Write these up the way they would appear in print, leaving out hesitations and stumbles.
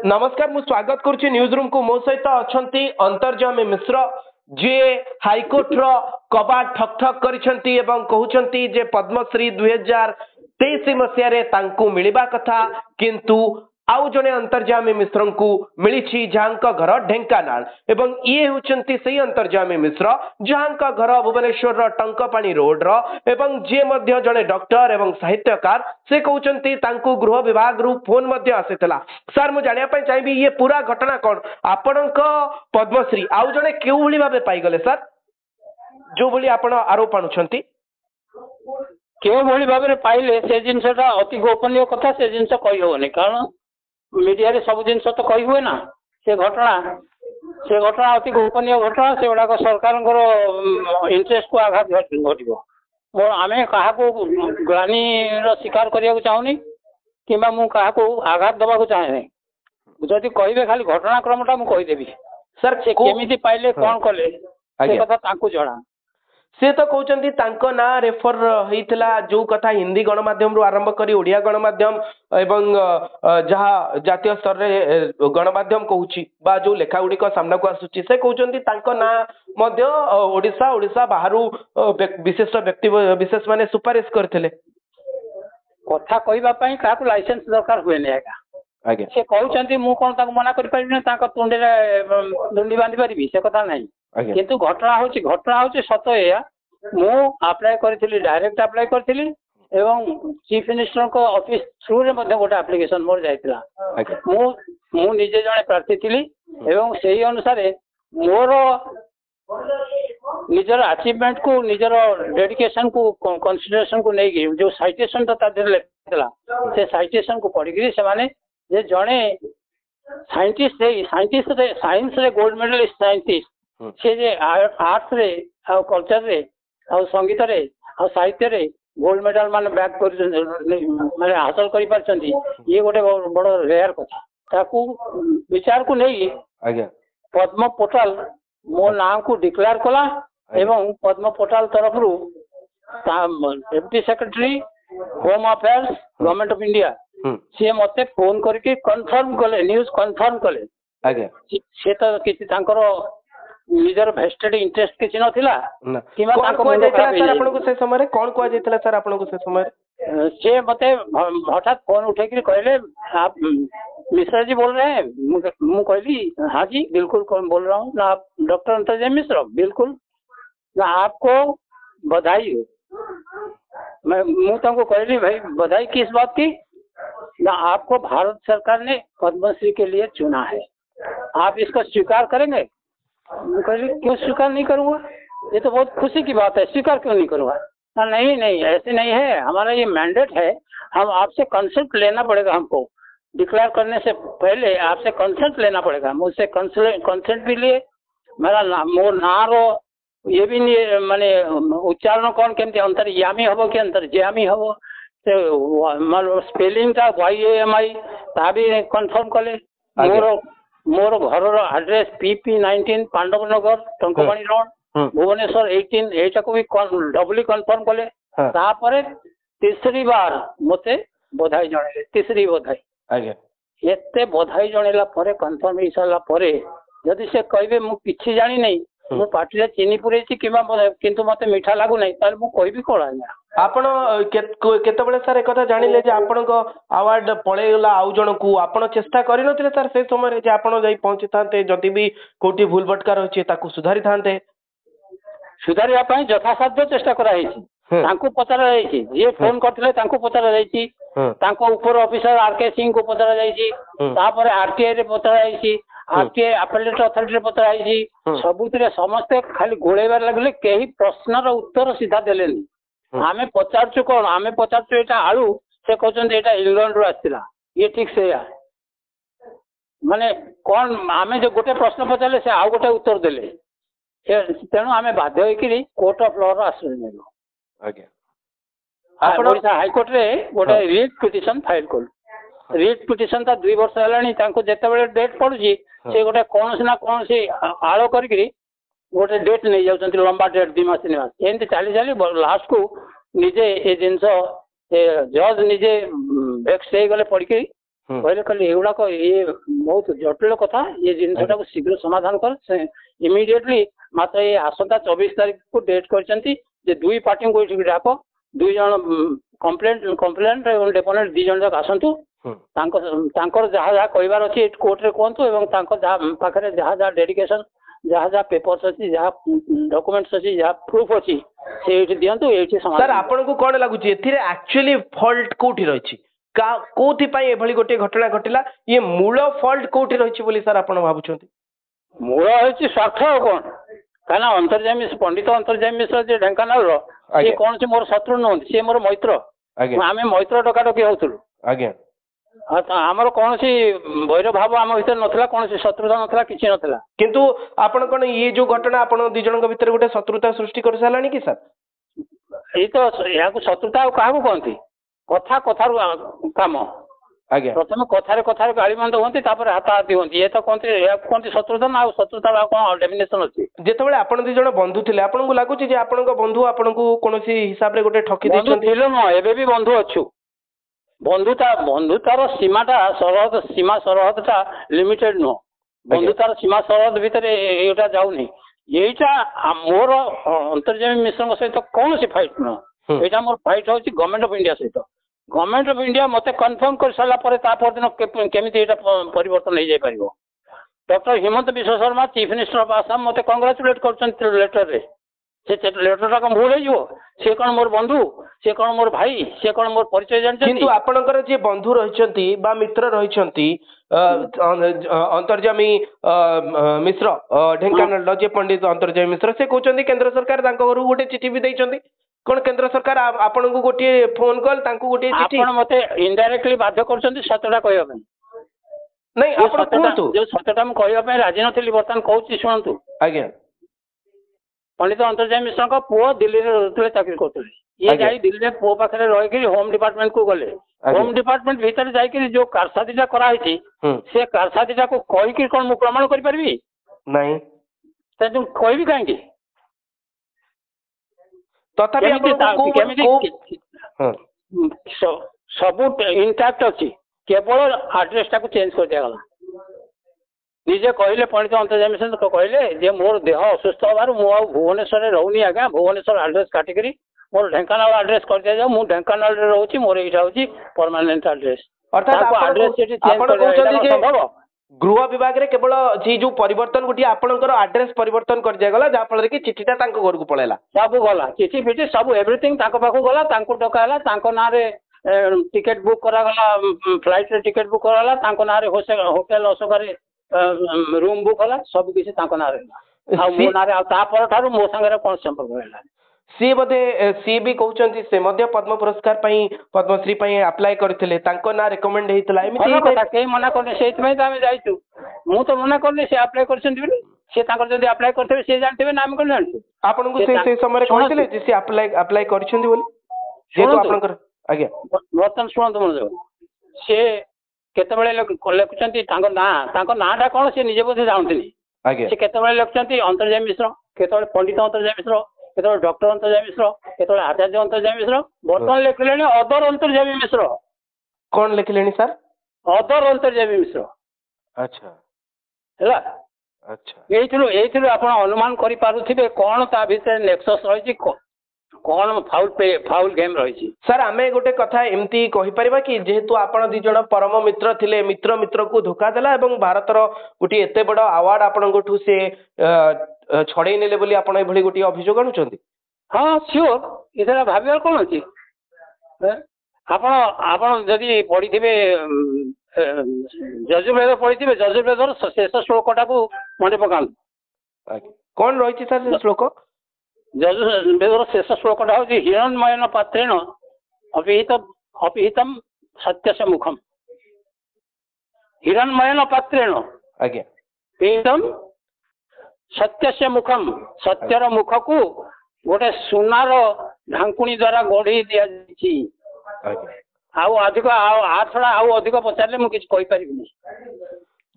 नमस्कार मु स्वागत करुच्ची न्यूज रूम को मो सहित अच्छा अंतर्जामी मिश्र जी हाइकोर्ट रो कबाट ठक ठक करिसेंती एवं कहउचंती जे पद्मश्री 2023 मसीह मिलवा कथा किंतु आउ जने अंतर्जामी मिश्र को मिली जहाँ घर ढेंकानाल एवं ये होचंती सही अंतर्जामी मिश्र जहाँ घर भुवनेश्वर टंकपाणी रोड रो एवं जे मध्य जने डॉक्टर एवं साहित्यकार से कहउचंती तांकु गृह विभाग रु फोन मध्य आसीतला। सर मु जानिया पई चाहिबी ये पूरा घटना कोन आपनक पद्मश्री आउ जने केउ भली भाबे पाई गले सर जो भली आपण आरोप आणुछंती केउ भली भाबे पाइले से जिनसटा अति गोपनीय कथा से जिनस कहि होने कारण मीडिया रे सब जिनस तो कहि हुए ना से घटना अति गोपनीय घटना से गुड़ाक सरकार इंटरेस्ट को आघात घटो आम क्या ग्लानी शिकार करने चाहूनी कि आघात दबा चाहे जदि कहे खाली घटनाक्रमटा मुझेदेवी सर से केमी पाइले कौन कले कथा जना से तो कहते ना रेफर होता जो कथा हिंदी गणमाध्यम आरंभ कर ओडिया गणमाध्यम एवं जहाँ जातीय स्तर रे गणमाध्यम कहूँ जो लेखा गुड़िक सामना को आसूची से कहते ना ओडिशा ओडिशा बाहर विशिष्ट व्यक्ति विशेष माने सुपारिश करथिले कथा कहवाई क्या लाइसेंस दरकार हुए आज्ञा से कहते मुझे कौन मना कर तुंडे दुंडी बांधि पारि से कथा नहीं किंतु घटना हूँ सत या मु अप्लाई करी डायरेक्ट अप्लाई करी एवं चीफ मिनिस्टर को ऑफिस थ्रू रे गोटे एप्लिकेशन मोर जाइतिला मु निजे जने प्रार्थी थी एवं सही अनुसार मोर निजर अचीवमेंट को निजर डेडिकेशन को कंसीडरेशन को नहीं जो साइटेशन तो से साइटेशन को पढ़ी से माने जे जने साइंटिस्ट साइंस रे गोल्ड मेडलिस्ट साइंटिस्ट से जे आर्ट्स रे आ कल्चर रे आ संगीत रे आ साहित्य रे गोल्ड मेडल मान बैक कर माने हासिल करि परछंती ये गोटे बड़ रेयर कथा ताकू विचार को नहीं आज्ञा पद्म पोर्टल मो नाम को डिक्लेयर कला एवं पद्म पोर्टल तरफ रु deputy secretary home affairs government of India सी मते फोन करके कंफर्म कले न्यूज कंफर्म कले आज्ञा से तो किसी तांकर निजर भेस्टेड इंटरेस्ट किसी नथिला किमा तांको कोन जायतला सर आपन को से समय रे कोन को जायतला सर आपन को से समय से मते हठात फोन उठे के कहले आप मिश्रा जी बोल रहे हैं मु कहली हाँ जी बिल्कुल कौन बोल रहा हूँ ना आप डॉक्टर अंतर्जामी मिश्र बिल्कुल ना आपको बधाई हो मैं मुँह तुमको कहली भाई बधाई किस बात की ना आपको भारत सरकार ने पद्मश्री के लिए चुना है आप इसको स्वीकार करेंगे कहली क्यों स्वीकार नहीं करूँगा ये तो बहुत खुशी की बात है स्वीकार क्यों नहीं करूँगा ना नहीं नहीं ऐसे नहीं है हमारा ये मैंडेट है हम आपसे कंसल्ट लेना पड़ेगा हमको डिक्लेयर करने से पहले आपसे कंसेंट लेना पड़ेगा मुझसे कंसेंट भी लिए मेरा मोर ना रो ये भी नहीं माने उच्चारण कौन केमती अंतर्यामी हम कि अंतर्ज्यामी हम से स्पेलिंग टा YAMI ता भी कंफर्म कले मोर घर एड्रेस PP19 पांडव नगर टंकपाणी रोड भुवनेश्वर 18 एटा को भी डबली कंफर्म कले तापर तीसरी बार मते बधाई जणे तीसरी बधाई आज्ञा एते बधाई जणेला परे कंफर्म हो सारा परे जदि से कहबे मु किछि जानि नै मु पार्टी रे चीनी पुरेछि किबा किंतु मते मीठा लागु नै तार मु कहबी कोन आज्ञा आपण केते बेले सर एक कथा जानिले जे आपण को अवार्ड पळे गला आउ जण को आपण चेष्टा करि नथिले सर से समय रे जे आपण जाई पहुंची थांते जदि भी कोठी भूल भटका रहछि ताकू सुधारी थांते सुधारिया पई यथासाध्य चेष्टा करा हेछि तांको पचरा जाइछि जे फोन करथिले तांको पचरा जाइछि तांको ऊपर ऑफिसर आरके सिंह को पचरा जाइछि तापर आरटीआई रे पचरा जाइछि आरटीआई अपीलेट अथॉरिटी रे पचरा जाइछि सबुतरे समस्त खाली गोळेबार लागले केही प्रश्नर उत्तर सीधा देलेनी आमे पचारछु कोन आमे पचारछु एटा आळू से कहउछन एटा इंग्लैंड रो आस्तिला ये ठीक से या माने कोन आमे जो गोटे प्रश्न पचारले से आ गोटे उत्तर देले तेणु आमे बाध्य होइकरी कोर्ट ऑफ लॉ रो आश्रय नेलो आपण ओडिशा हाईकोर्ट रे गोटे रिट पिटिशन फाइल कल रिट पिटिशन ता 2 वर्ष हेलानी तांको जेते बेले डेट पडुची से गोटे कोनस ना कोनस आळो करकरी गोटे डेट नहीं जाउछंती लंबा डेट 2 मास 3 मास एंती चाली चाली लास्ट को निजे ए जिंस जज निजे वेक्स हे गले पड़की कहले कहले एगुड़ाक ये बहुत जटिल कथा ये जिनटा को शीघ्र समाधान कर इमिडिएटली मात्र ये आसंता 24 तारीख को डेट करछंती जे दुई पार्टी को एठी डाक दुई जन कंप्लेंट एवं डेपोनेंट दी जन जाक आसंतु तांकर जहाँ जहाँ कहबार अच्छी कोर्ट रे कहतु एवं पाखे जहाँ जहाँ डेडिकेशन जहाँ जहाँ पेपर्स अच्छी जहाँ डॉक्यूमेंट्स अच्छी जहाँ प्रूफ अच्छी से दिंतु ये सर आपन को कौन लगुच एक्चुअली फॉल्ट कोठी रही कोथि एभली गोटे घटना घटिला ये मूल फॉल्ट कोठी रही बोली सर आपन भाबुछंती मूल होची स्वार्थ कौन कहना अंतर्जामी पंडित अंतर्जामी मिश्र जे ढेंकानाल रो से कौन से मोर शत्रु न से मोर मैत्र आम मैत्र डकाडकी होतुलु आज्ञा आमर कौन सी वैर भाव आम भीतर नथला कौन सी शत्रुता नथला किछि नथला किंतु आपण कोन ये जो घटना आपण दि जणक भीतर गोटे शत्रुता सृष्टि कर सालानी कि सर ये तो या शत्रुता काहा कहती कथा कथार काम आज्ञा प्रथम कथार कथार गालीमंद होती हाथाहाथी होती ये तो कहते शत्रुता ना शत्रुता कौन डेफिनेशन अच्छी जेतेबेले आपण दि जण बंधु थिले आपण को लागुची जे आपण को बंधु आपण को कोनोसी हिसाब रे गोटे ठकी दैछन थिलो न एबे भी बंधु अछु बंधुतार सीमाटा सरहद सीमा सरहदटा लिमिटेड नुह बंधुतार सीमा सरहद भितर एटा जाउनी एटा मोर अंतर्जामी मिश्र सहित कौन सी फाइट नुह एटा मोर फाइट होची गवर्नमेंट ऑफ इंडिया सहित गवर्नमेंट ऑफ इंडिया मते कन्फर्म कर सारा पर दिन केमिति एटा परिवर्तन हो जाय परिबो डॉक्टर हिमंत विश्व Sharma chief minister of Assam मते कांग्रेचुलेट करछन लेटर रे से लेटर का भूल हो सी कौन मोर बंधु सी कौन मोर भाई सी कौन मोर परिचय जानते किंतु आपणकर जे बंधु रहिसंती बा मित्र रहिसंती अंतर्जामी मिश्र ढेंकानाल जे पंडित अंतर्जामी मिश्र से कहउचंती केंद्र सरकार तांको घरु गोटे चिठी भी दैचंती कोन केंद्र सरकार आपन को गोटे फोन कॉल तांको गोटे चिठी आपन मते इनडायरेक्टली बाध्य करछंती सतटा कहबा पे नहीं आपन कहतु जो सतटा म कहबा पे राजी नथिली बर्तन कहउची सुनंतु आज्ञा पंडित अंतर्जामी मिश्र को पुओ दिल्ली रे रहतले चाकरी करतले ये जाई दिल्ली रे पुओ पाखरे रहि के होम डिपार्टमेंट को गले होम डिपार्टमेंट भीतर जाई के जो कारसादीटा करा हिची से कारसादीटा को कहि के कोन मु प्रमाण करि परबी नहीं त तुम कहबी काहे की तथापि सब इंटैक्ट अच्छी केवल आड्रेसटा को चेंज कर दिया गला निजे कहले पंडित अंतर्जामी मिश्र कहले जे मोर देह असुस्थ होबार मु भुवनेश्वर रोनी आज्ञा भुवनेश्वर आड्रेस काटिकरी मोर ढेंकानाल आड्रेस कर दिया जाऊ मु ढेंकानाल रे रहउची मोर एटा होची परमानेंट आड्रेस अर्थात आड्रेस सेठी चेंज कर दिया संभव गृह विभाग रे केवल जी जो परिवर्तन गोटी आपनकर एड्रेस परिवर्तन कर दिया गला जा फल कि चिठीटा तांको घर को पळेला सब गला चिठी फिठी सब एवरीथिंग तांको पाखो गला तांको डकाला तांको ना रे टिकट बुक करा गला फ्लाइट रे टिकट बुक कराला तांको ना रे होटल अशोकारे रूम बुक होला सब किसी तांको ना रे आ मो ना रे आ ता पर थारु मो संगे कोन संपर्क होला सी बोधे सी भी कहउचंती से मध्य पद्म पुरस्कार पई पद्मश्री पई अप्लाई करथिले तांको ना रेकमेंड हेतला एमिति कथा के मना करले सेत में आमे जाइतु मु तो मना करले से अप्लाई करछंती बिले से तांकर जदी अप्लाई करथबे से जानथिबे नाम कोन जानथि आपन को से समय कहथिले जे से अप्लाई करछंती बोली जेतो आपनकर आज्ञा वर्तन सुनंत मन से केतेबेले लेखुचंती तांको नाटा कोन से निजे बोधे जानथिनी आज्ञा से केतेबेले लेखुचंती अंतर्जामी मिश्र केतेबेले पंडित अंतर्जामी मिश्र केतेबेले डॉक्टर अंतर्जामी मिश्र केतेबेले आचार्य अंतर्जामी मिश्र वर्तमान लेखलेनी अदर अंतर्जामी मिश्र कौन लिखलेनी सर अदर अंतर्जामी मिश्र अच्छा हैला अच्छा एइथिरो आपण अनुमान करि पारुथिबे कोन ता भीतर नेक्सस रहिछि कौन फाउल गेम रही सर आमे गोटे कथा एमती कहि परिबा कि जेहेतु आपण दि जण परम मित्र थिले मित्र मित्र को धोखा देला एवं भारतर गोटे एते बड़ अवार्ड आपण गोठु से छड़े नेले बोली आपण ए भली गोटे अभियोग आनुचंती हां श्योर इधर भाबियार कोन अछि आपण जदि पढिथिबे जजुर्वेद पढिथिबे जजुर्वेदर शेष श्लोकटा को मने पकान कौन रही सर श्लोक जजुर्वेदर शेष श्लोकटा होछि हिरण्मयन पात्रेण अपिहितम सत्यस्य मुखम हिरण्मयन पात्रेण आज्ञा पिहितम सत्यस्य मुखम सत्यर मुख को गोटे सुनार ढांकुणी द्वारा गढ़ी दिया अधिक अधिक पचारे मुझे कहीपर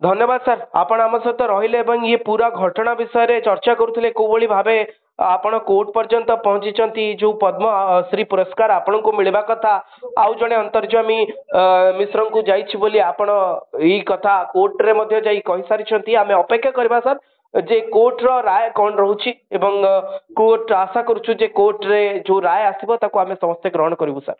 धन्यवाद सर आपण आम सहित रहिले ये पूरा घटना विषय रे चर्चा करुले को भली भाबे आपण कोर्ट पर्यंत पहुंची जो पद्मश्री पुरस्कार आपण को मिलवा कथा आउ जने अंतर्जामी मिश्र को जाइछि बोली आपण ई कथा कोर्ट रे मध्ये जाई कहि सारिछंती आमे अपेक्षा करबा सर जे कोर्ट रो राय कोन रहउछि एवं कोर्ट आशा करछु जे कोर्ट रे जो राय आसीबो ताको आमे समस्त ग्रहण करबु सर।